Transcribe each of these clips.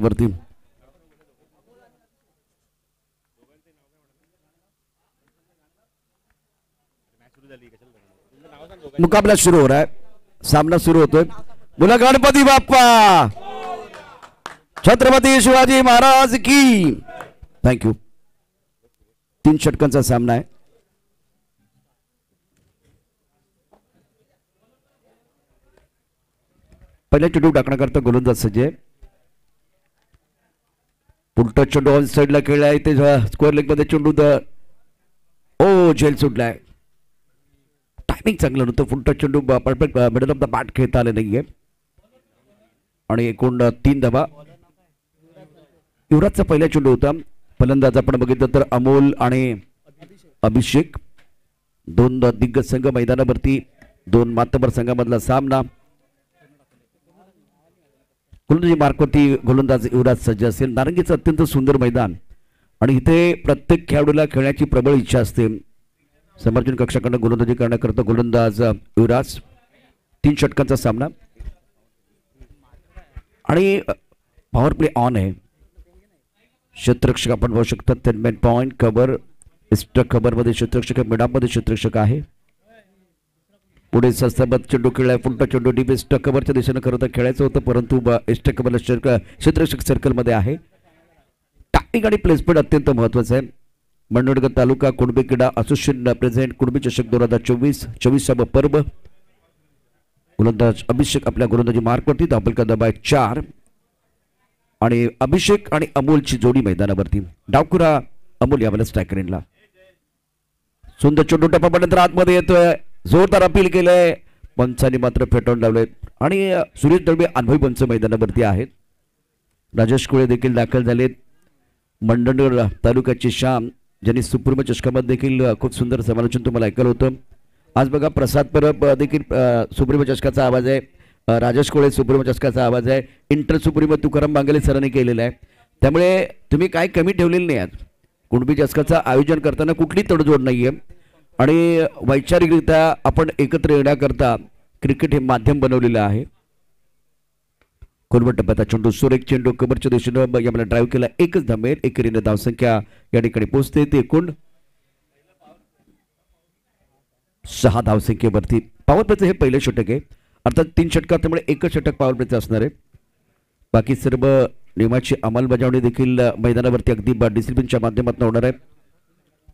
मैदानावरती। मुकाबला शुरू हो रहा है, सामना शुरू होतोय। बोला गणपती बाप्पा, छत्रपती शिवाजी महाराज की। थँक्यू। 3 षटकांचा सामना आहे। पहिला चेंडू टाकण्याकरता गोलंदाज सज्ज आहे। पुलटा चेंडू ऑन साइडला खेळला आहे, ते स्क्वेअर लेग मध्ये चेंडू ओ झेल सुटलाय। टायमिंग चांगलं नव्हतं, पुलटा चेंडू perfect middle of the bat खेळता आले नाहीये आणि एकूण 3 धावा। युवराजचा पहिला चेंडू होता। फलंदाज आपण बघितलं तर अमोल आणि अभिषेक, 2 दिग्गज संघ मैदानावरती, 2 मातबर संघामधला सामना। गोलंदाजी मार्कवरती गोलंदाज युवराज सज्ज असेल। नारंगीचं अत्यंत सुंदर मैदान आणि इथे प्रत्येक खेळाडूला खेळण्याची प्रबळ इच्छा असते। समर्जन कक्षाकडून गोलंदाजी करण्याकरता गोलंदाज युवराज। 3 षटकांचा सामना आणि पॉवर प्ले ऑन आहे। क्षेत्ररक्षक आपण बघू शकता, 10 मॅन पॉइंट कव्हर, इस्टक कव्हर मध्ये क्षेत्ररक्षक, मिडऑफ मध्ये क्षेत्ररक्षक आहे। पुढे सस्ताबत चेंडू खेळलाय, पुलटा चेंडू डीप इस्टक कव्हरच्या दिशेने खरं तर खेळायचं होतं, परंतु इस्टक कव्हर क्षेत्ररक्षक सर्कल मध्ये आहे। टायमिंग आणि प्लेसमेंट अत्यंत महत्वाचं आहे। मंडणगड तालुका कुणबी क्रीडा असोसिएशन प्रेझेंट कुणबी चषक 2024 24वा पर्व। गोलंदाज अभिषेक आपल्या गोलंदाजी मार्कवरती, धावफलक दबाय 4 आणि अभिषेक आणि अमोलची जोडी मैदानावरती। डावखुरा अमोल यावेळेला स्ट्रायकर एंडला। सुंदर चेंडू टप्प्यानंतर आतमध्ये येतोय, जोरदार अपील केलंय, पंचांनी मात्र फेटाळून लावले आणि सुरेश दळवे अनुभवी पंच मैदानावरती आहेत। राजेश कोळे देखील दाखल झालेत। मंडणगड तालुक्याचे श्याम, ज्यांनी सुप्रीम चषकामध्ये देखील खूप सुंदर समालोचन तुम्हाला ऐकलं होतं। आज बघा प्रसाद परब देखील सुप्रीम चषकाचा आवाज आहे, राजेश कोळे सुप्रीम चषकाचा आवाज आहे, इंटर सुप्रीम तुकाराम बांगले सरांनी केलेला आहे। त्यामुळे तुम्ही काय कमी ठेवलेलं नाही। आज कुणबी चषकाचं आयोजन करताना कुठली तडजोड नाहीये आणि वैचारिकरित्या आपण एकत्र येण्याकरता क्रिकेट हे माध्यम बनवलेलं आहे। खोलवर टप्प्याचा चेंडू, सुरेख चेंडू कबरच्या दिशेनं याला ड्राईव्ह केला, एकच धामेर, एकेरीने धावसंख्या या ठिकाणी पोहोचते। ते एकूण 6 धावसंख्येवरती। पॉवर प्लेचं हे पहिलं षटक आहे, अर्थात 3 षटकात, त्यामुळे एकच षटक पॉवर प्लेचं असणार आहे। बाकी सर्व नियमाची अंमलबजावणी देखील मैदानावरती अगदी डिसिप्लिनच्या माध्यमातून होणार आहे।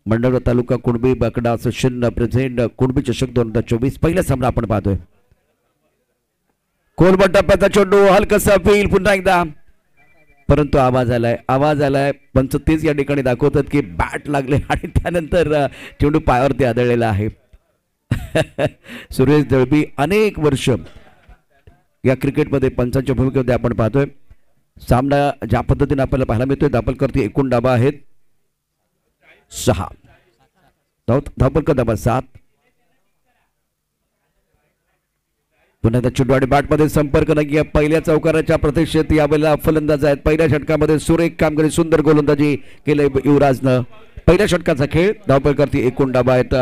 मंडणगड तालुका कुणबी क्रीडा असोसिएशन प्रेझेंट कुणबी चषक 2024 पहिला सामना आपण पाहतोय। खोलवर टप्प्याचा चेंडू, हलकसा फील पुन्हा एकदा, परंतु आवाज आलाय। पंच तेच या ठिकाणी दाखवतात की बॅट लागले आणि त्यानंतर चेंडू पायावरती आदळलेला आहे। सुरेश दळवी अनेक वर्ष या क्रिकेटमध्ये पंचांच्या भूमिकेमध्ये आपण पाहतोय। सामना ज्या पद्धतीने आपल्याला पाहायला मिळतोय, धावफलकावरती एकूण डाबा आहेत 6, धावफलक डाबा 7। पुन्हा चेंडू आणि बॅटमध्ये संपर्क नाहीये। पहिल्या चौकाराच्या प्रतीक्षेत यावेळेला फलंदाज आहेत। पहिल्या षटकामध्ये सुरेख कामगिरी, सुंदर गोलंदाजी केले युवराजनं। पहिल्या षटकाचा खेळ, धावफलकावरती एकूण डाबा आहेत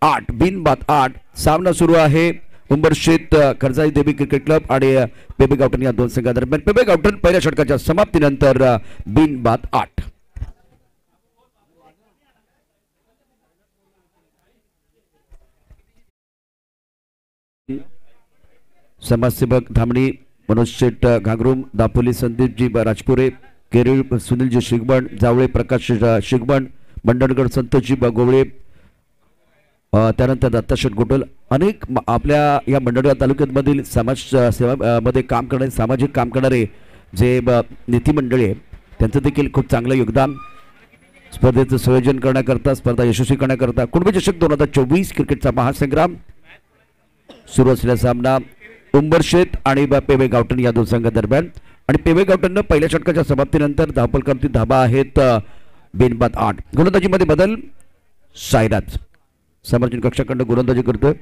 8, बिनबाद 8। सामना सुरू आहे उंबरशेत कर्जाई देवी क्रिकेट क्लब आणि पेबे गावटन या 2 संघादरम्यान। पेबे गावटन पहिल्या षटकाच्या समाप्तीनंतर बिनबाद 8। समाजसेवक धामणी मनोज शेठ घागरूम, दापोली संदीपजी राजपुरे, केरळ सुनीलजी शिगबण, जावळे प्रकाश शिगबण, मंडणगड संतोषजी गोवळे, त्यानंतर दत्ताशेठ गोटल, अनेक आपल्या या मंडणगड तालुक्यामधील समाज सेवामध्ये काम करणारे, सामाजिक काम करणारे जे नीती मंडळी आहे, त्यांचं देखील खूप चांगलं योगदान। स्पर्धेचं संयोजन करण्याकरता, स्पर्धा यशस्वी करण्याकरता कुणबी चषक 2024 क्रिकेटचा महासंग्राम सुरू असलेला सामना उंबरशेत आणि पेवे गावटन या 2 संघादरम्यान। आणि पेवे गावटननं पहिल्या षटकाच्या समाप्तीनंतर धावफलकावरती धाबा आहेत बिनबाद 8। गोलंदाजीमध्ये बदल, सायराज समर्जन कक्षाकडनं गोलंदाजी करतोय।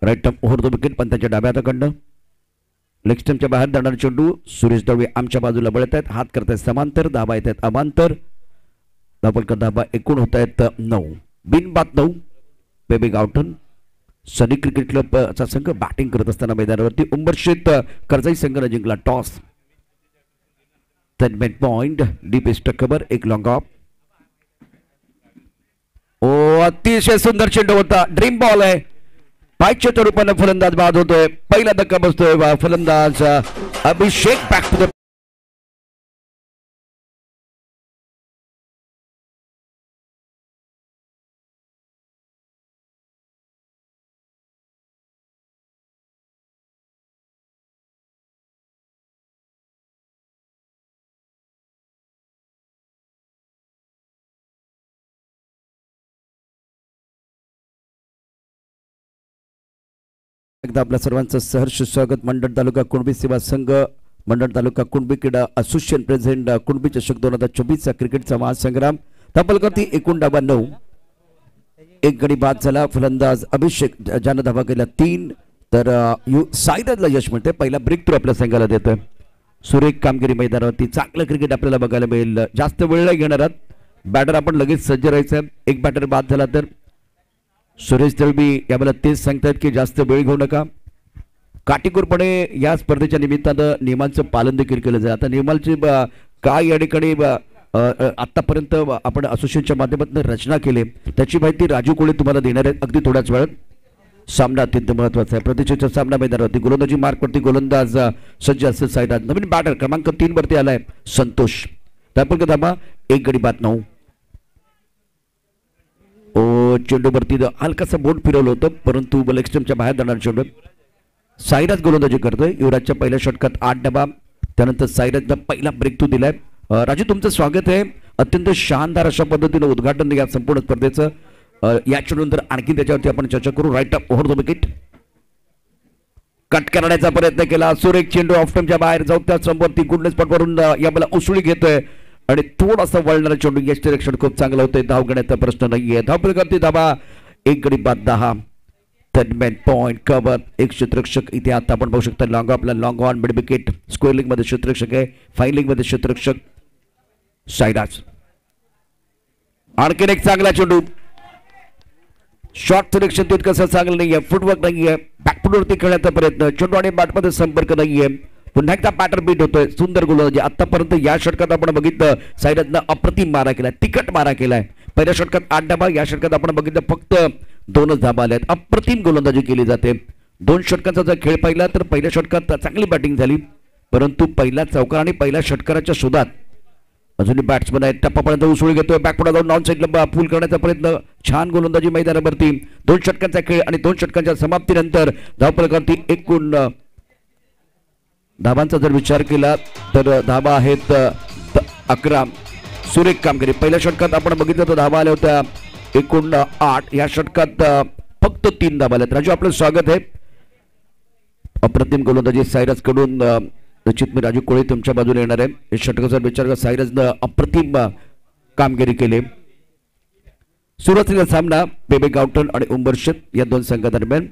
Right arm over the wicket, पण त्याच्या डाव्या हाताकडनं लेग स्टंपच्या बाहेर जाणारा चेंडू, सुरेश दळवे आमच्या बाजूला वळत आहेत, हात करतायत समांतर, धाबा येत आहेत अमांतर। धावफलक धाबा एकूण होत आहेत 9, बिनबाद 9। पेबे गावटन सनी क्रिकेट क्लबचा संघ बॅटिंग करत असताना मैदानावरती उंबरशेत कर्जाई संघाने जिंकला toss. 10 point deep stuck cover एक लॉंग ऑफ. ओ अतिशय सुंदर चेंडू होता. ड्रीम बॉल आहे. पायच्या रूपाने फलंदाज बाद होतोय. पहिला धक्का बसतोय फलंदाज अभिषेक बॅक टू द एकदा आपल्या सर्वांचं सहर्ष स्वागत. मंडळ तालुका कुणबी सेवा संघ, मंडळ तालुका कुणबी क्रीडा असोसिएशन प्रेसिडेंट कुणबी चषक 2024 क्रिकेटचा महासंग्राम. धाबल करती एकूण धाबा 9. एक गडी बाद झाला. फलंदाज अभिषेक ज्यानं धावा केल्या 3. तर साईराजला यश मिळते. पहिला ब्रेक थ्रू आपल्या संघाला देतोय. सुरेख कामगिरी मैदानावरती चांगलं क्रिकेट आपल्याला बघायला मिळेल. जास्त वेळ नाही घेणार आहात. बॅटर आपण लगेच सज्ज राहायचं. एक बॅटर बाद झाला तर सुरेश दळवी यावेळेला तेच सांगतात की जास्त वेळ घेऊ नका. काटेकोरपणे या स्पर्धेच्या निमित्तानं नियमांचं पालन देखील केलं जाईल. आता नियमांची काय या ठिकाणी आतापर्यंत आपण असोसिएशनच्या माध्यमातून रचना केली त्याची माहिती राजू कोळे तुम्हाला देणार आहेत अगदी थोड्याच वेळात. सामना अत्यंत महत्वाचा आहे. प्रतिष्ठेच्या सामना मैदानावरती गोलंदाजी मार्कवरती गोलंदाज सज्ज असेल साईराज. नवीन बॅटर क्रमांक 3 वरती आलाय संतोष. त्यापैकी धाबा एक गडी बाद 9. ओ चेंडूवरती हलकासा बोट फिरवलं होतं परंतु बल एक्स्ट्रीमच्या बाहेर जाणार चेंडू. साईराज गोलंदाजी करतोय. युवराजच्या पहिल्या षटकात 8 डबा. त्यानंतर साईराजला पहिला ब्रेक थ्रू दिलाय. राजू तुमचं स्वागत आहे. अत्यंत शानदार अशा पद्धतीने उद्घाटन या संपूर्ण स्पर्धेचं. या चेंडूनंतर आणखी त्याच्यावरती आपण चर्चा करू. Right up over the wicket cut करण्याचा प्रयत्न केला. सुरेख चेंडू ऑफ टाइमच्या बाहेर जाऊ त्या समोरती गुडनेस पटवरून याला उसळी घेतोय आणि थोडासा वळणारा चेंडू. यश डिरेक्शन खूप चांगलं होतंय. धाव घेण्याचा प्रश्न नाहीये. धाव करते धाबा एक गडी बाद 10. 10 पॉइंट कव्हर एक क्षेत्ररक्षक. इथे आता आपण बघू शकता लॉंग आपला long on mid wicket. Square लिंग मध्ये क्षेत्ररक्षक आहे. फाईन लिंग मध्ये क्षेत्ररक्षक साईराज. आणखीन एक चांगला चेंडू. शॉर्ट सिलेक्शन तितकंसं चांगलं नाहीये. फुटवर्क नाहीये. बॅकफुटवरती खेळण्याचा प्रयत्न. चेंडू आणि बॅटमध्ये संपर्क नाहीये. पुन्हा एकदा बॅटर बीट होतोय. सुंदर गोलंदाजी. आतापर्यंत या षटकात आपण बघितलं साईराजनं अप्रतिम मारा केलाय. तिकट मारा केलाय. पहिल्या षटकात 8 धाबा. या षटकात आपण बघितलं फक्त 2च धाबा आल्या आहेत. अप्रतिम गोलंदाजी केली जाते. 2 षटकांचा जर खेळ पाहिला तर पहिल्या षटकात चांगली बॅटिंग झाली परंतु पहिल्या चौकार आणि पहिल्या षटकाराच्या शोधात अजूनही बॅट्समन आहेत. टप्पापर्यंत उसळी घेतोय. बॅकपुढे जाऊन नॉन साईडला पूल करण्याचा प्रयत्न. छान गोलंदाजी मैदानावरती. 2 षटकांचा खेळ आणि 2 षटकांच्या समाप्तीनंतर धावफलकावरती एकूण धाबांचा जर विचार केला तर धाबा आहेत 11. सुरेख कामगिरी. पहिल्या षटकात आपण बघितलं तर धाबा आल्या होत्या एकूण 8. या षटकात फक्त 3 धाबा आल्यात. राजू आपलं स्वागत आहे. अप्रतिम गोलंदाजी साईराज कडून. निश्चित मी राजू कोळे तुमच्या बाजूने येणार आहे. या षटकाचा विचार कर साईराजनं अप्रतिम कामगिरी केली. सुरुवातीला सामना बेबे गावटन आणि उंबरशेत या 2 संघादरम्यान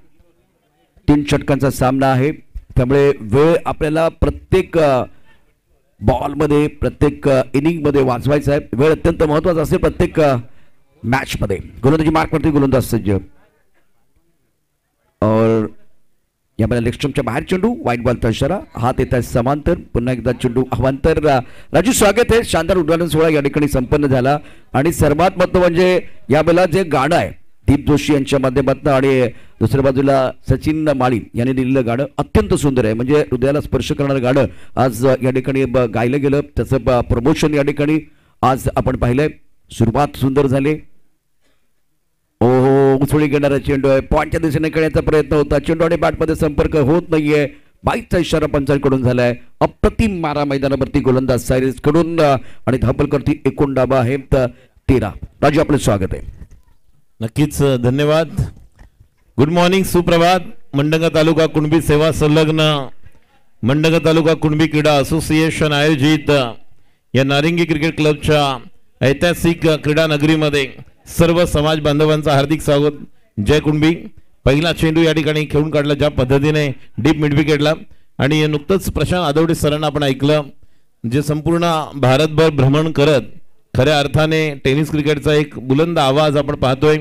3 षटकांचा सामना आहे. त्यामुळे वेळ आपल्याला प्रत्येक बॉलमध्ये प्रत्येक इनिंगमध्ये वाचवायचा आहे. वेळ अत्यंत महत्त्वाचा असेल प्रत्येक मॅचमध्ये. गोलंदाजी मार्कवरती गोलंदाज सज्ज. और यामध्ये लेगस्टम्पच्या बाहेर चेंडू. वाईट बॉलचा इशारा. हात येत आहे समांतर. पुन्हा एकदा चेंडू अवांतर. राजू स्वागत आहे. शानदार उद्घाटन सोहळा या ठिकाणी संपन्न झाला आणि सर्वात महत्त्व म्हणजे यावेळेला जे गाणं आहे दीप जोशी यांच्या माध्यमातून आणि दुसऱ्या बाजूला सचिन माळी यांनी दिलेलं गाणं अत्यंत सुंदर आहे. म्हणजे हृदयाला स्पर्श करणारं गाणं आज या ठिकाणी गायलं गेलं. त्याचं प्रमोशन या ठिकाणी आज आपण पाहिलंय. सुरुवात सुंदर झाली. ओहो उसळी घेणारा चेंडू आहे. पॉईंटच्या दिशेने खेळण्याचा प्रयत्न होता. चेंडू आणि बॅटमध्ये संपर्क होत नाहीये. बाईकचा इशारा पंचांकडून झालाय. अप्रतिम मारा मैदानावरती गोलंदाज साईराज कडून आणि धावफलकावरती एकूण धाबा आहे 13. राजू आपलं स्वागत आहे. नक्कीच धन्यवाद. गुड मॉर्निंग सुप्रभात. मंडंगा तालुका कुणबी सेवा संलग्न मंडंगा तालुका कुणबी क्रीडा असोसिएशन आयोजित या नारिंगी क्रिकेट क्लबच्या ऐतिहासिक क्रीडा नगरीमध्ये सर्व समाज बांधवांचं हार्दिक स्वागत. जय कुणबी. पहिला चेंडू या ठिकाणी खेळून काढला ज्या पद्धतीने डीप मिड विकेटला. आणि नुकतंच प्रशांत आदवडे सरांना आपण ऐकलं जे संपूर्ण भारतभर भ्रमण करत खऱ्या अर्थाने टेनिस क्रिकेटचा एक बुलंद आवाज आपण पाहतोय.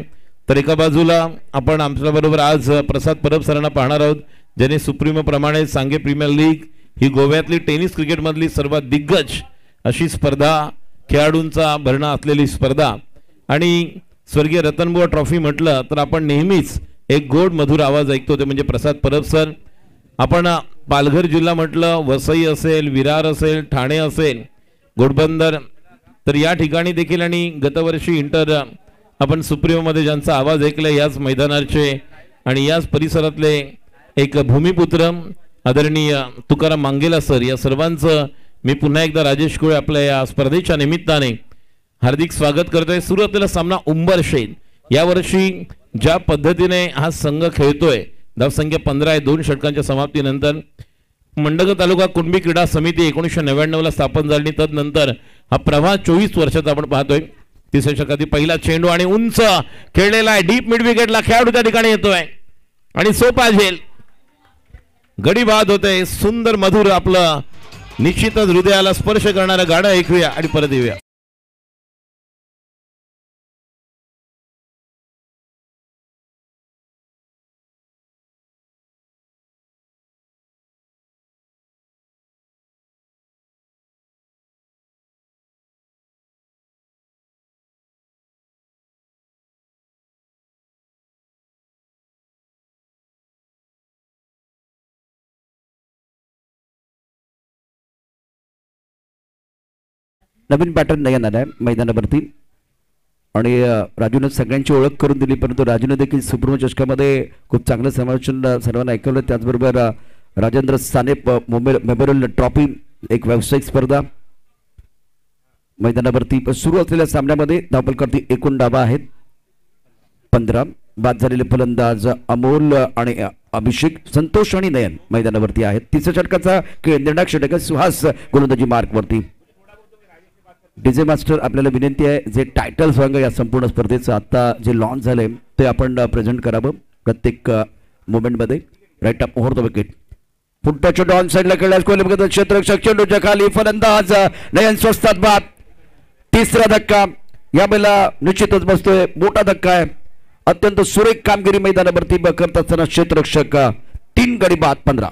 तर एका बाजूला आपण आमच्याबरोबर आज प्रसाद परब सरांना पाहणार आहोत ज्यांनी सुप्रीमो प्रमाणे सांगे प्रीमियर लीग ही गोव्यातली टेनिस क्रिकेटमधली सर्वात दिग्गज अशी स्पर्धा खेळाडूंचा भरणा असलेली स्पर्धा. आणि स्वर्गीय रतनबुवा ट्रॉफी म्हटलं तर आपण नेहमीच एक गोड मधुर आवाज ऐकतो, ते म्हणजे प्रसाद परब सर. आपण पालघर जिल्हा म्हटलं, वसई असेल, विरार असेल, ठाणे असेल, घोडबंदर, तर या ठिकाणी देखील आणि गतवर्षी इंटर आपण सुप्रीममध्ये ज्यांचा आवाज ऐकला याच मैदानाचे आणि याच परिसरातले एक भूमिपुत्र आदरणीय तुकाराम मांगेला सर, या सर्वांचं मी पुन्हा एकदा राजेश कुळे आपल्या या स्पर्धेच्या निमित्ताने हार्दिक स्वागत करतोय. सुरू असलेला सामना उंबरशेत. यावर्षी ज्या पद्धतीने हा संघ खेळतोय, धावसंख्या 15 आहे. 2 षटकांच्या समाप्तीनंतर मंडग तालुका कुणबी क्रीडा समिती 1999 ला स्थापन झाली. तदनंतर हा प्रवाह 24 वर्षाचा आपण पाहतोय. तिसऱ्या षटकातील पहिला चेंडू आणि उंच खेळलेला आहे, डीप मिड विकेटला खेळाडू त्या ठिकाणी येतोय आणि सोपा झेल गडी बाद होते. सुंदर मधुर आपलं निश्चितच हृदयाला स्पर्श करणारं गाणं ऐकूया आणि परत येऊया. नवीन पॅटर्न नाही येणार आहे मैदानावरती आणि राजूने सगळ्यांची ओळख करून दिली, परंतु राजूने देखील सुप्रीम चषकामध्ये खूप चांगलं समालोचन सर्वांना ऐकवलं. त्याचबरोबर राजेंद्र साने मेमोरियल ट्रॉफी एक व्यावसायिक स्पर्धा मैदानावरती सुरू असलेल्या सामन्यामध्ये धावफलकावरती एकूण डावा आहेत 15. बाद झालेले फलंदाज अमोल आणि अभिषेक, संतोष आणि नयन मैदानावरती आहेत. तिसऱ्या षटकाचा निर्णायक षटक सुहास गोलंदाजी मार्कवरती. डीजे मास्टर आपल्याला विनंती आहे, जे टायटल सॉन्ग या संपूर्ण स्पर्धेचं आता जे लॉन्च झालंय ते आपण प्रेझेंट करावं प्रत्येक मोमेंटमध्ये. Right up over the wicket. पुढच्या चेंडू ऑन साईडला खेळल्यास कोहली क्षेत्ररक्षक, चेंडूच्या खाली फलंदाज नयन स्वस्तात बाद. तिसरा धक्का या वेळेला निश्चितच बसतोय, मोठा धक्का आहे. अत्यंत सुरेख कामगिरी मैदानावरती करत असताना क्षेत्ररक्षक 3 गडी बाद 15.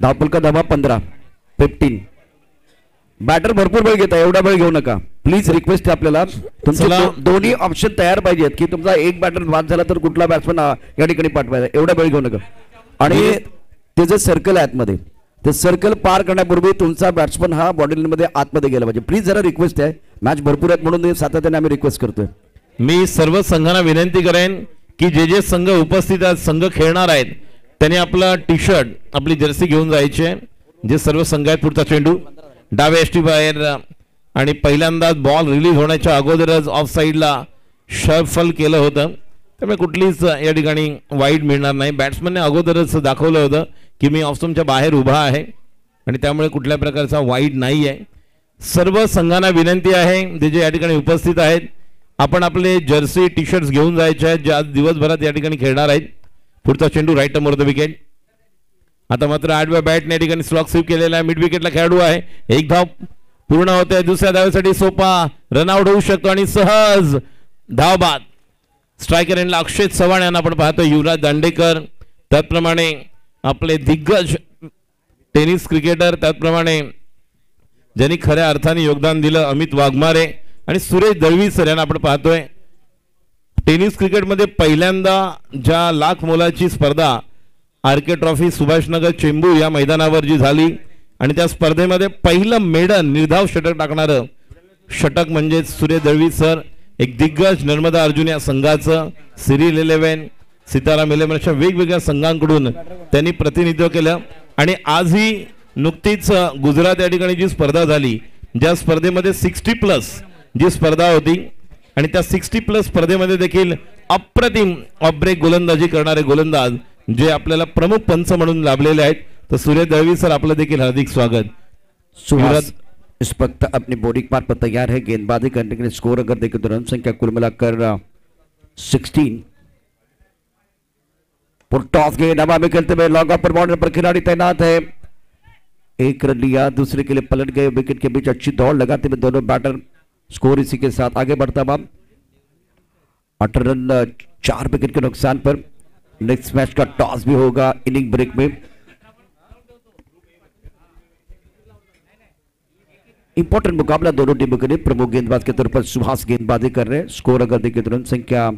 धावफलका धावा 15. बॅटर भरपूर वेळ घेता, एवढा वेळ घेऊ नका प्लीज. रिक्वेस्ट आहे आपल्याला, तुमचे दोन्ही ऑप्शन तयार पाहिजेत की तुमचा एक बॅटर बाद झाला तर कुठला बॅट्समन या ठिकाणी पाठवायचा, एवढा वेळ घेऊ नका. आणि ते जे सर्कल आहे आतमध्ये, ते सर्कल पार करण्यापूर्वी तुमचा बॅट्समन हा बॉडी मध्ये आतमध्ये गेला पाहिजे. प्लीज जरा रिक्वेस्ट आहे, मॅच भरपूर आहेत म्हणून सातत्याने आम्ही रिक्वेस्ट करतोय. मी सर्व संघांना विनंती करेन की जे जे संघ उपस्थित आहेत, संघ खेळणार आहेत, त्यांनी आपला टी शर्ट, आपली जर्सी घेऊन जायचे. जे सर्व संघ आहेत. पुढचा चेंडू डावे एसटी बाहेर आणि पहिल्यांदाच बॉल रिलीज होण्याच्या अगोदरच ऑफ साईडला शफल केलं होतं, त्यामुळे कुठलीच या ठिकाणी वाईड मिळणार नाही. बॅट्समनने अगोदरच दाखवलं होतं की मी ऑफ स्टंपच्या बाहेर उभा आहे आणि त्यामुळे कुठल्या प्रकारचा वाईड नाही आहे. सर्व संघांना विनंती आहे, जे जे या ठिकाणी उपस्थित आहेत, आपण आपले जर्सी टी शर्ट्स घेऊन जायचे आहेत, जे आज दिवसभरात या ठिकाणी खेळणार आहेत. पुढचा चेंडू राईट ओव्हर द विकेट. आता मात्र आडव्या बॅटने या ठिकाणी स्लॉक स्वीप केलेला आहे. मिड विकेटला खेळाडू आहे. एक धाव पूर्ण होते. दुसऱ्या धावेसाठी सोपा रनआउट होऊ शकतो आणि सहज धाव बाद. स्ट्रायकर एंडला अक्षय चव्हाण यांना आपण पाहतो, युवराज दांडेकर, त्याचप्रमाणे आपले दिग्गज टेनिस क्रिकेटर, त्याचप्रमाणे ज्यांनी खऱ्या अर्थाने योगदान दिलं अमित वाघमारे आणि सुरेश दळवी सर यांना आपण पाहतोय. टेनिस क्रिकेटमध्ये पहिल्यांदा ज्या लाख मोलाची स्पर्धा आरके ट्रॉफी सुभाषनगर चेंबूर या मैदानावर जी झाली आणि त्या स्पर्धेमध्ये पहिलं मेडल निर्धाव षटक टाकणारं षटक म्हणजे सुरेश दळवी सर, एक दिग्गज नर्मदा अर्जुन या संघाचं, सिरिल 11, सीताराम 11 अशा वेगवेगळ्या संघांकडून त्यांनी प्रतिनिधित्व केलं. आणि आजही नुकतीच गुजरात या ठिकाणी जी स्पर्धा झाली, ज्या स्पर्धेमध्ये 60+ जी स्पर्धा होती आणि त्या 60+ स्पर्धेमध्ये देखील अप्रतिम ऑफ ब्रेक गोलंदाजी करणारे गोलंदाज जे आपल्याला प्रमुख पंच म्हणून लाभलेले आहेत, तर सूर्य दळवी सर आपलं देखील हार्दिक स्वागत. सुहास इस वक्त अपनी बॉलिंग मार पर तैयार है. गेंदबाजी करने के लिए स्कोर अगर देखें तो रन संख्या कुल मिलाकर 16. टॉस गेंद हवा में खेलते हुए लॉन्ग ऑफ पर बॉर्डर पर खिलाड़ी तैनात है। एक रन लिया, दूसरे के लिए पलट गए, विकेट के बीच अच्छी दौड़ लगाते हुए दोनों बैटर। स्कोर इसी के साथ आगे बढ़ता हुआ 8 रन 4 विकेट के नुकसान पर। नेक्स्ट मैच का टॉस भी होगा इनिंग ब्रेक में। इंपॉर्टेंट मुकाबला दोनों टीमों के लिए। प्रमुख गेंदबाज के तौर पर सुभाष गेंदबाजी कर रहे हैं। स्कोर अगर देखें तो रन संख्या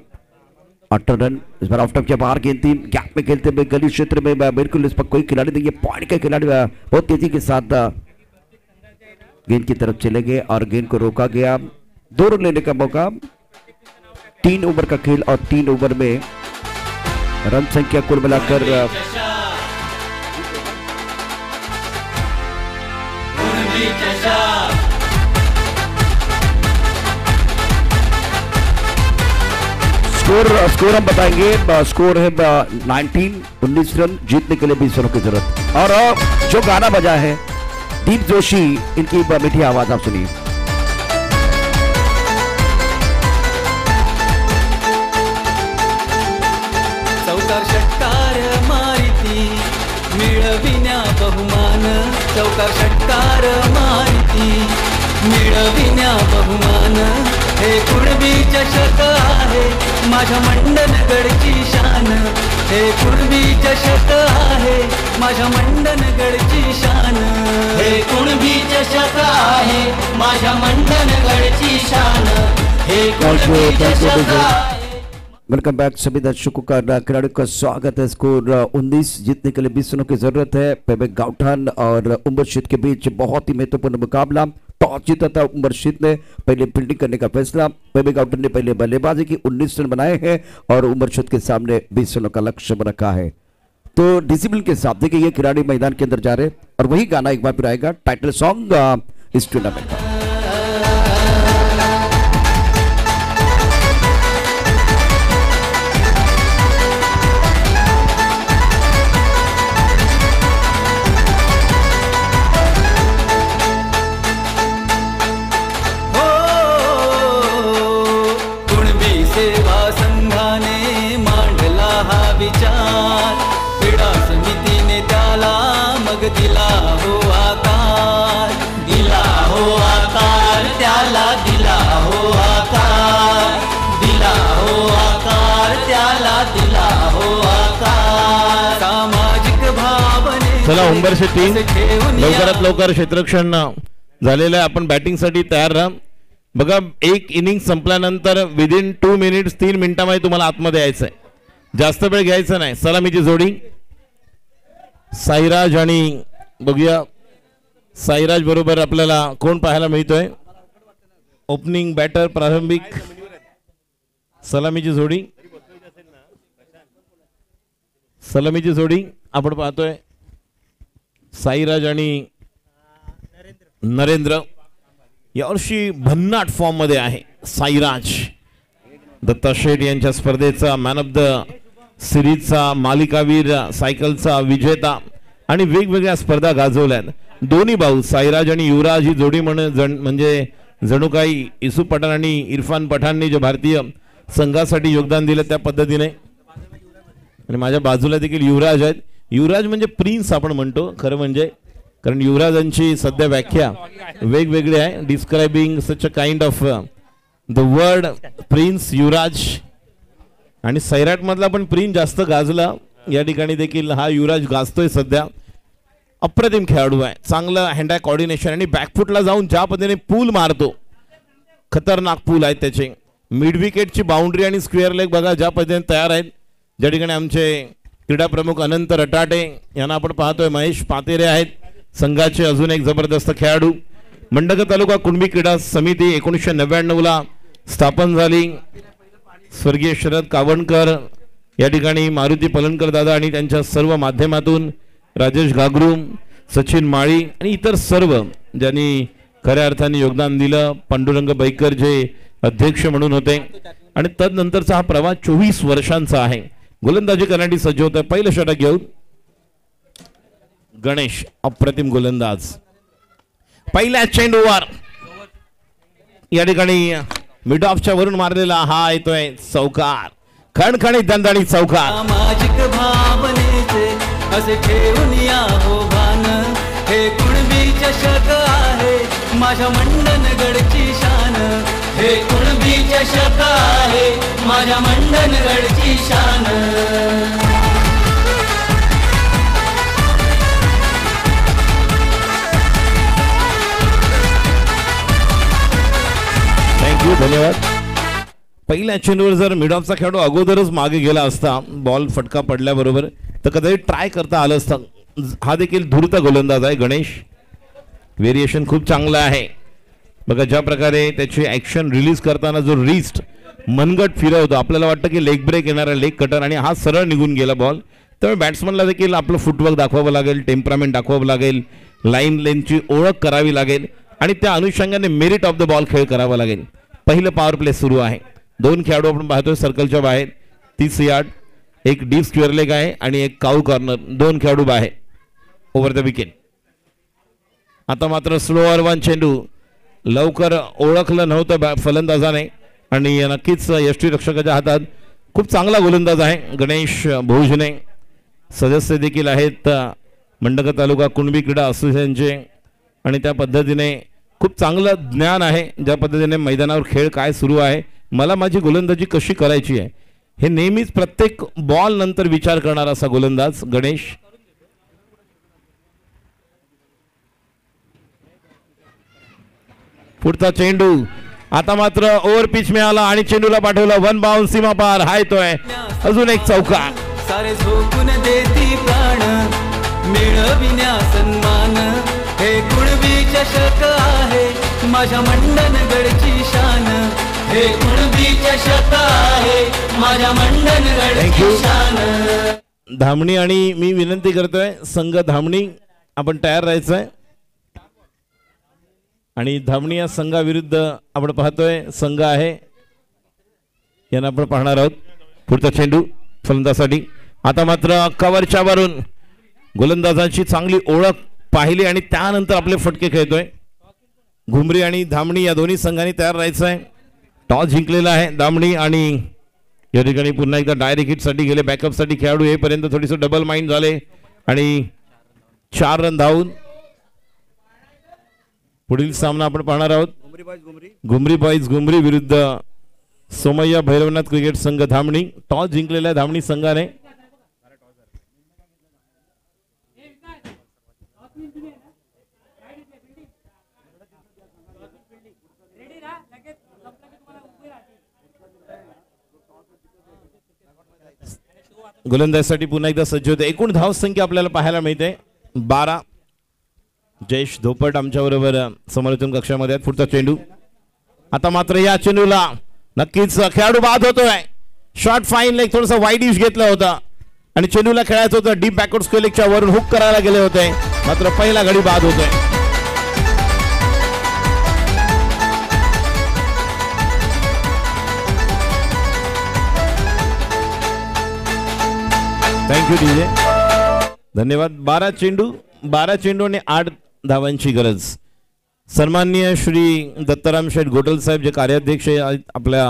8 रन। इस बार ऑफ टॉप के बाहर गेंद थी, गैप में खेलते हुए गली क्षेत्र में बिल्कुल इस पर कोई खिलाड़ी नहीं है। पॉइंट के खिलाड़ी बहुत तेजी के साथ गेंद की तरफ चले गए और गेंद को रोका गया। 2 रन लेने का मौका। 3 ओवर का खेल और 3 ओवर में रन संख्या कुल मिलाकर स्कोर हम बताएंगे। स्कोर है 19 रन। जीतने के लिए 20 रनों की जरूरत। और जो गाना बजा है दीप जोशी, इनकी मीठी आवाज आप सुनिए। चौकार षटकार मारिती मिळविण्या बहुमान, चौकार षटकार मारिती मिळविण्या बहुमान। हे कुणबी चषक आहे माझ्या मंडणगडची शान, हे कुणबी चषक आहे माझ्या मंडणगडची शान, हे कुणबी चषक आहे माझ्या मंडणगडची शान, हे कुणबी चषक आहे। वेलकम बैक सभी दर्शकों का खिलाड़ियों का स्वागत है। स्कोर 19, जीतने के लिए 20 रनों की जरूरत है। पेबे गाउटन और उमरशीद के बीच बहुत ही महत्वपूर्ण मुकाबला। टॉस जीता था उमरशीद ने, पहले फील्डिंग करने का फैसला। पेबे गाउटन ने पहले बल्लेबाजी की, 19 रन बनाए हैं और उमरशीद के सामने 20 रनों का लक्ष्य रखा है। तो डिसिप्लिन के साथ देखिए ये खिलाड़ी मैदान के अंदर जा रहे और वही गाना एक बार फिर आएगा, टाइटल सॉन्ग इस टूर्नामेंट का। दिला हो आकार, दिला हो आकार, त्याला दिला हो आकार, दिला हो आकार, त्याला दिला हो आकार। सामाजिक भावने चला उंबरशी टीम लवकरात लवकर क्षेत्ररक्षण झालेलं आहे। आपण बॅटिंग साठी तयार राहा। बघा एक इनिंग संपल्यानंतर विदिन 2 मिनिट्स 3 मिनिटांमध्ये तुम्हाला आतमध्ये यायचं आहे, जास्त वेळ घ्यायचा नाही। सलामीची जोडी साईराज आणि बघूया साईराज बरोबर आपल्याला कोण पाहायला मिळतोय। ओपनिंग बॅटर प्रारंभिक सलामीची जोडी, सलामीची जोडी आपण पाहतोय साईराज आणि नरेंद्र। यावर्षी भन्नाट फॉर्म मध्ये आहे साईराज। दत्ता शेठ यांच्या स्पर्धेचा मॅन ऑफ द सिरीजचा मालिकावीर, सायकलचा विजेता आणि वेगवेगळ्या स्पर्धा गाजवल्यात। दोन्ही भाऊ साईराज आणि युवराज ही जोडी म्हणजे जणू काही इसू पठाण आणि इरफान पठाणने जे भारतीय संघासाठी योगदान दिलं त्या पद्धतीने। आणि माझ्या बाजूला देखील युवराज आहेत। युवराज म्हणजे प्रिन्स आपण म्हणतो खरं म्हणजे, कारण युवराजांची सध्या व्याख्या वेगवेगळी आहे, describing such a kind of the word prince युवराज। आणि सैराट मधला पण प्रिन्स जास्त गाजला, या ठिकाणी देखील हा युवराज गाजतोय सध्या। अप्रतिम खेळाडू आहे, चांगलं हँड आय कोऑर्डिनेशन आणि बॅकफुटला जाऊन ज्या पद्धतीने पूल मारतो, खतरनाक पूल आहेत त्याचे। मिड विकेटची बाउंड्री आणि स्क्वेअर लेग बघा ज्या पद्धतीने तयार आहेत। ज्या ठिकाणी आमचे क्रीडा प्रमुख अनंत रटाटे यांना आपण पाहतोय, महेश पातेरे आहेत संघाचे अजून एक जबरदस्त खेळाडू। मंडणगड तालुका कुणबी क्रीडा समिती 1999 ला स्थापन झाली। स्वर्गीय शरद कावणकर या ठिकाणी, मारुती पलनकर दादा आणि त्यांच्या सर्व माध्यमातून, राजेश घागरू, सचिन माळी आणि इतर सर्व ज्यांनी खऱ्या अर्थाने योगदान दिलं। पांडुरंग बैकर जे अध्यक्ष म्हणून होते आणि तदनंतरचा हा प्रवास 24 वर्षांचा आहे। गोलंदाजी करण्यासाठी सज्ज होत आहे। पहिलं षटक घेऊन गणेश, अप्रतिम गोलंदाज। पहिल्या चेंडूवर या ठिकाणी मिड ऑफच्या वरून मारलेला हा येतोय चौकार, खणखणीत दणदणीत चौकार। सामाजिक भाव असे ठेवून या हो भान, हे कुणबी चषक आहे माझ्या मंडणगडची शान, हे कुणबी चषक आहे माझ्या मंडणगडची शान. थँक्यू, धन्यवाद. पहिल्या चेंडूवर जर मिडऑफचा खेळाडू अगोदरच मागे गेला असता, बॉल फटका पडल्याबरोबर, तर कदाचित ट्राय करता आलं असतं. हा देखील धूर्त गोलंदाज आहे गणेश. व्हेरिएशन खूप चांगलं आहे बघा, ज्या प्रकारे त्याची ॲक्शन रिलीज करताना जो रिस्ट मनगट फिरवतो, आपल्याला वाटतं की लेग ब्रेक येणारा लेग कटर, आणि हा सरळ निघून गेला बॉल. त्यामुळे बॅट्समनला देखील आपलं फुटवर्क दाखवावं लागेल, टेम्परामेंट दाखवावं लागेल, लाईन लेनची ओळख करावी लागेल, आणि त्या अनुषंगाने मेरिट ऑफ द बॉल खेळ करावा लागेल. पहिलं पॉवर प्ले सुरू आहे. 2 खेळाडू आपण पाहतोय सर्कलच्या बाहेर, 30 यार्ड, एक डीप स्क्वेअर लेग आहे आणि एक काऊ कॉर्नर. 2 खेळाडू बाहेर ओव्हर द विकेट. आता मात्र स्लोअर वन चेंडू लवकर ओळखलं नव्हतं फलंदाजाने, आणि नक्कीच यष्टीरक्षकाच्या हातात. खूप चांगला गोलंदाज आहे गणेश भोजने. सदस्य देखील आहेत मंडणगड तालुका कुणबी क्रीडा असोसिएशनचे, आणि त्या पद्धतीने खूप चांगलं ज्ञान आहे ज्या पद्धतीने मैदानावर खेळ काय सुरू आहे, मला माझी गोलंदाजी कशी करायची आहे, हे नेहमीच प्रत्येक बॉल नंतर विचार करणारा असा गोलंदाज गणेश. पुढचा चेंडू आता मात्र ओव्हर पिच मिळाला आणि चेंडूला पाठवला वन बाउंस, सीमा पार. हा येतोय अजून एक चौका. सारे झोकून देती प्राण मिळविण्या सन्मान, हे कुणबी चषक आहे माझ्या मंडणगडची शान, हे कुणबी चषक आहे माझ्या मंडणगडची शान. धामणी, आणि मी विनंती करतोय संघ धामणी आपण तयार राहायचंय, आणि धामणी या संघाविरुद्ध आपण पाहतोय संघ आहे, यांना आपण पाहणार आहोत. पुढचा चेंडू फलंदाजासाठी. आता मात्र कव्हरच्या वरून गोलंदाजांची चांगली ओळख पाहिली आणि त्यानंतर आपले फटके खेळतोय. घुमरी आणि धामणी या दोन्ही संघांनी तयार राहायचं आहे. टॉस जिंकलेला आहे धामणी, आणि या ठिकाणी पुन्हा एकदा डायरेक्ट हिटसाठी गेले. बॅकअपसाठी खेळाडू येईपर्यंत थोडीसं डबल माइंड झाले आणि 4 रन धावून पुढील सामना आपण पाहणार आहोत. घुमरी बॉईज घुमरी विरुद्ध सोमय्या भैरवनाथ क्रिकेट संघ धामणी. टॉस जिंकलेला आहे धामणी संघाने. गोलंदाजीसाठी पुन्हा एकदा सज्ज होते. एकूण धावसंख्या आपल्याला पाहायला मिळते 12. जयेश धोपट आमच्या बरोबर समालोचन कक्षामध्ये आहेत. पुढचा चेंडू आता मात्र या चेंडूला नक्कीच खेळाडू बाद होतोय. शॉर्ट फाईन लेग थोडासा वाईड इश घेतला होता आणि चेंडूला खेळायचं होतं डीप बॅकवर्ड स्क्वेअर लेगच्या वरून हुक करायला गेले होते, मात्र पहिला गडी बाद होतोय. थँक्यू डीजे, धन्यवाद. 12 चेंडू आणि 8 धावांची गरज. सन्माननीय श्री दत्ताराम शेठ गोटल साहेब जे कार्याध्यक्ष आपल्या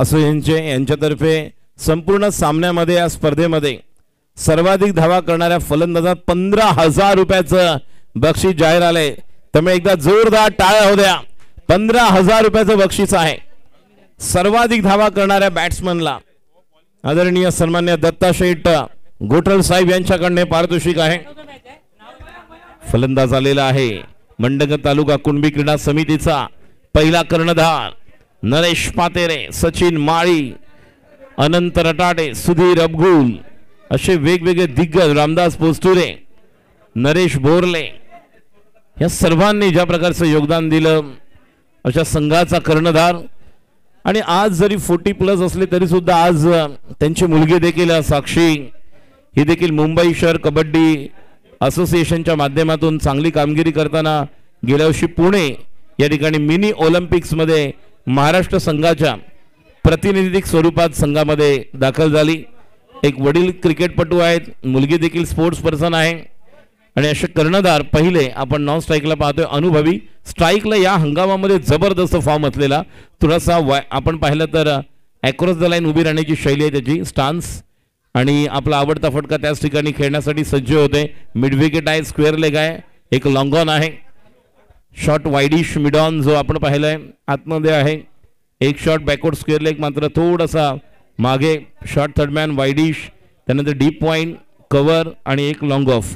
असोसिएशनचे, यांच्यातर्फे संपूर्ण सामन्यामध्ये या स्पर्धेमध्ये सर्वाधिक धावा करणाऱ्या फलंदाजात 15,000 रुपयाचं बक्षीस जाहीर आलंय. त्यामुळे एकदा जोरदार टाळ्या होऊ द्या. 15,000 रुपयाचं बक्षीस आहे सर्वाधिक धावा करणाऱ्या बॅट्समनला. आदरणीय सन्मान्य दत्ता शेठ गोटल साहेब यांच्याकडे पारितोषिक आहे. फलंदाज आलेला आहे मंडणगड तालुका कुणबी क्रीडा समितीचा पहिला कर्णधार नरेश पातेरे, सचिन माळी, अनंत रटाटे, सुधीर अबगुल असे वेगवेगळे दिग्गज, रामदास पोस्तुरे, नरेश बोरले, या सर्वांनी ज्या प्रकारचं योगदान दिलं अशा संघाचा कर्णधार. आणि आज जरी 40+ असले तरी सुद्धा आज त्यांची मुलगी देखील साक्षी ही देखील मुंबई शहर कबड्डी असोसिएशनच्या माध्यमातून चांगली कामगिरी करताना गेल्या वर्षी पुणे या ठिकाणी मिनी ऑलिम्पिक्समध्ये महाराष्ट्र संघाच्या प्रतिनिधिक स्वरूपात संघामध्ये दाखल झाली. एक वडील क्रिकेटपटू आहेत, मुलगी देखील स्पोर्ट्स पर्सन आहे. आणि असे कर्णधार पहिले आपण नॉन स्ट्राईकला पाहतोय अनुभवी, स्ट्राईकला या हंगामामध्ये जबरदस्त फॉर्म असलेला, थोडासा आपण पाहिलं तर अक्रॉस द लाईन उभी राहण्याची शैली आहे त्याची, स्टान्स आणि आपला आवडता फटका त्याच ठिकाणी खेळण्यासाठी सज्ज होते. मिड विकेट आहे, स्क्वेअर लेग आहे, एक लॉंग ऑन आहे. शॉट वाईडिश मिड ऑन जो आपण पाहिलाय आतमध्ये आहे. एक शॉट बॅकवर्ड स्क्वेअर लेग मात्र थोडासा मागे. शॉट थर्डमॅन वाईडिश, त्यानंतर डीप पॉईंट कव्हर आणि एक long of.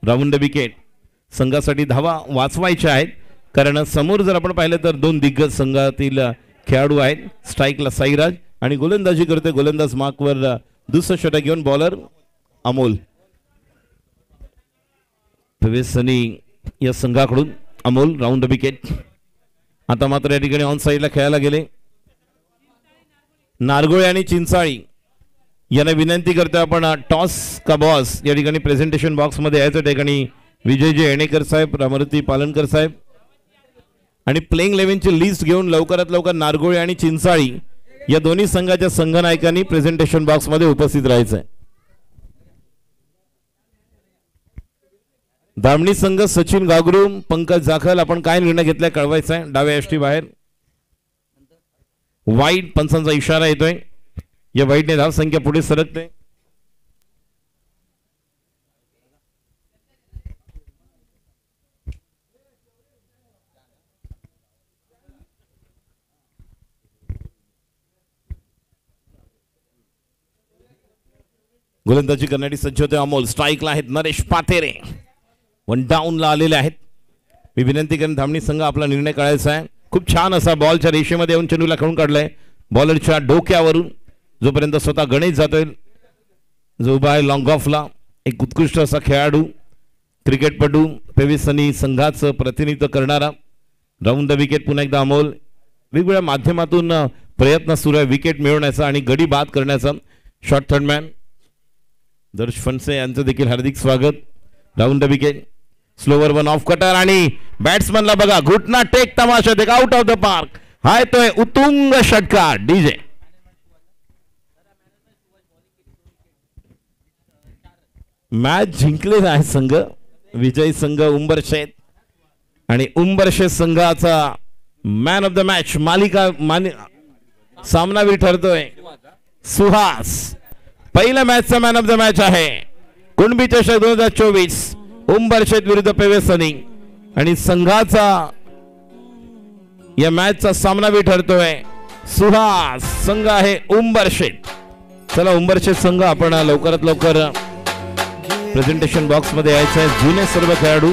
Round the wicket. संघासाठी धावा वाचवायच्या आहेत कारण समोर जर आपण पाहिलं तर दोन दिग्गज संघातील खेळाडू आहेत. स्ट्राईकला साईराज आणि गोलंदाजी करते गोलंदाज मार्कवर दुसरं षटक घेऊन बॉलर अमोल. सनी या संघाकडून अमोल राऊंड द विकेट. आता मात्र या ठिकाणी ऑन साईडला खेळायला गेले. नारगोळे आणि चिंचाळी यांना विनंती करतो आपण टॉस का बॉस या ठिकाणी प्रेझेंटेशन बॉक्समध्ये यायचं. ठिकाणी विजयजी येणेकर साहेब, रामरती पालनकर साहेब आणि प्लेइंग 11ची लिस्ट घेऊन लवकरात लवकर नारगोळे आणि चिंचाळी या दोन्ही संघाच्या संघनायकांनी प्रेझेंटेशन बॉक्समध्ये उपस्थित राहायचं आहे. दामणी संघ सचिन गागरू, पंकज जाखल, आपण काय निर्णय घेतलाय कळवायचा आहे. डाव्या यष्टी बाहेर वाईट पंचांचा इशारा येतोय. या वाईटने धाव संख्या पुढे सरकते. गोलंदाजी करण्यासाठी सज्ज होते अमोल. स्ट्राईकला आहेत नरेश पातेरे, वन डाऊनला आलेले आहेत. मी विनंती करेन धामणी संघ आपला निर्णय कळायचा आहे. खूप छान असा बॉलच्या रेषेमध्ये येऊन चेंडूला खेळून काढलाय. बॉलरच्या डोक्यावरून जोपर्यंत स्वतः गणेश जातोय जो उभा आहे लॉंग ऑफला. एक उत्कृष्ट असा खेळाडू क्रिकेटपटू पेविसनी संघाचं प्रतिनिधित्व करणारा. राऊंड द विकेट पुन्हा एकदा अमोल. वेगवेगळ्या माध्यमातून प्रयत्न सुरू आहे विकेट मिळवण्याचा आणि गडी बाद करण्याचा. शॉट थर्डमॅन दर्श फणसे यांचं देखील हार्दिक स्वागत. Round the wicket. Slower one off cutter आणि बॅट्समनला बघा घुटना टेक तमाशा देख आउट ऑफ द पार्क. हाय तो उत्तुंग षटकार डीजे. मॅच जिंकलेला आहे संघ. विजयी संघ उंबरशेत आणि उंबरशेत संघाचा मॅन ऑफ द मॅच मालिका सामनावीर ठरतोय सुहास. पहिल्या मॅचचा मॅन ऑफ द मॅच आहे कुणबी चषक 2024 उंबरशेत विरुद्ध पेवेसनी आणि संघाचा या मॅचचा सामनावीर ठरतोय सुहास. संघ आहे उंबरशेत. चला उंबरशेत संघ आपण लवकरात लवकर प्रेझेंटेशन बॉक्स मध्ये यायचं आहे. जुने सर्व खेळाडू